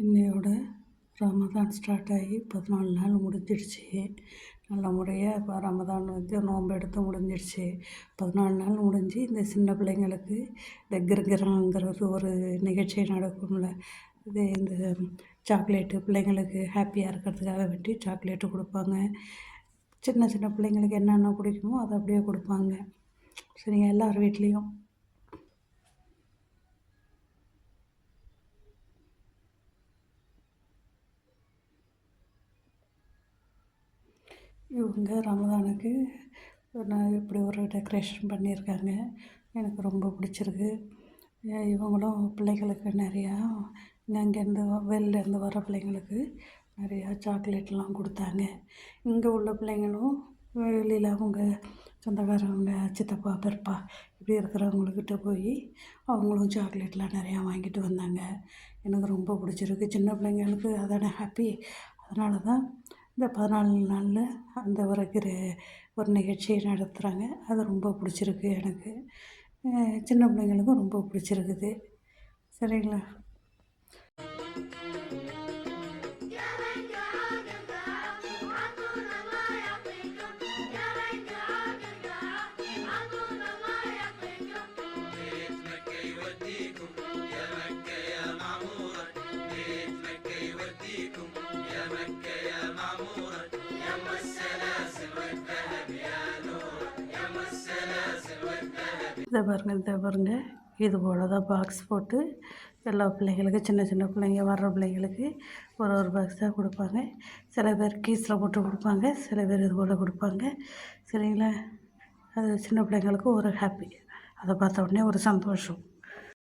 இன்னையோட ரமதான் ஸ்டார்ட் ஆகி 14 நாள் முடிஞ்சிடுச்சு. நல்ல முறையாக இப்போ ரமதான் நோன்பு எடுத்து முடிஞ்சிடுச்சு. 14 நாள் முடிஞ்சு இந்த சின்ன பிள்ளைங்களுக்கு இந்த கிர்கிராங்கிறது ஒரு நிகழ்ச்சி நடக்கும்ல. இந்த சாக்லேட்டு பிள்ளைங்களுக்கு ஹாப்பியாக இருக்கிறதுக்காக வேண்டி சாக்லேட்டு கொடுப்பாங்க. சின்ன சின்ன பிள்ளைங்களுக்கு என்னென்ன பிடிக்குமோ அதை அப்படியே கொடுப்பாங்க. சரிங்க, எல்லார் வீட்லேயும். இவங்க ரமதானுக்கு நான் இப்படி ஒரு டெக்கரேஷன் பண்ணியிருக்காங்க. எனக்கு ரொம்ப பிடிச்சிருக்கு. இவங்களும் பிள்ளைங்களுக்கு நிறையா அங்கேருந்து வெளிலேருந்து வர பிள்ளைங்களுக்கு நிறையா சாக்லேட்லாம் கொடுத்தாங்க. இங்கே உள்ள பிள்ளைங்களும் வெளியில் அவங்க சொந்தக்காரவங்க சித்தப்பா பெரியப்பா இப்படி இருக்கிறவங்கக்கிட்ட போய் அவங்களும் சாக்லேட்லாம் நிறையா வாங்கிட்டு வந்தாங்க. எனக்கு ரொம்ப பிடிச்சிருக்கு. சின்ன பிள்ளைங்களுக்கு அதானே ஹாப்பி. அதனால தான் இந்த 14 நாளில் அந்த ஒரு நிகழ்ச்சியை நடத்துகிறாங்க. அது ரொம்ப பிடிச்சிருக்கு எனக்கு. சின்ன பிள்ளைங்களுக்கும் ரொம்ப பிடிச்சிருக்குது. சரிங்களா? இதை பாருங்கள் இது போல் தான் பாக்ஸ் போட்டு எல்லா பிள்ளைங்களுக்கும் சின்ன சின்ன பிள்ளைங்க வர்ற பிள்ளைங்களுக்கு ஒரு பாக்ஸ் தான் கொடுப்பாங்க. சில பேர் கீஸில் போட்டு கொடுப்பாங்க, சில பேர் இது போல் கொடுப்பாங்க. சரிங்களா? அது சின்ன பிள்ளைங்களுக்கு ஒரு ஹாப்பி. அதை பார்த்த உடனே ஒரு சந்தோஷம்.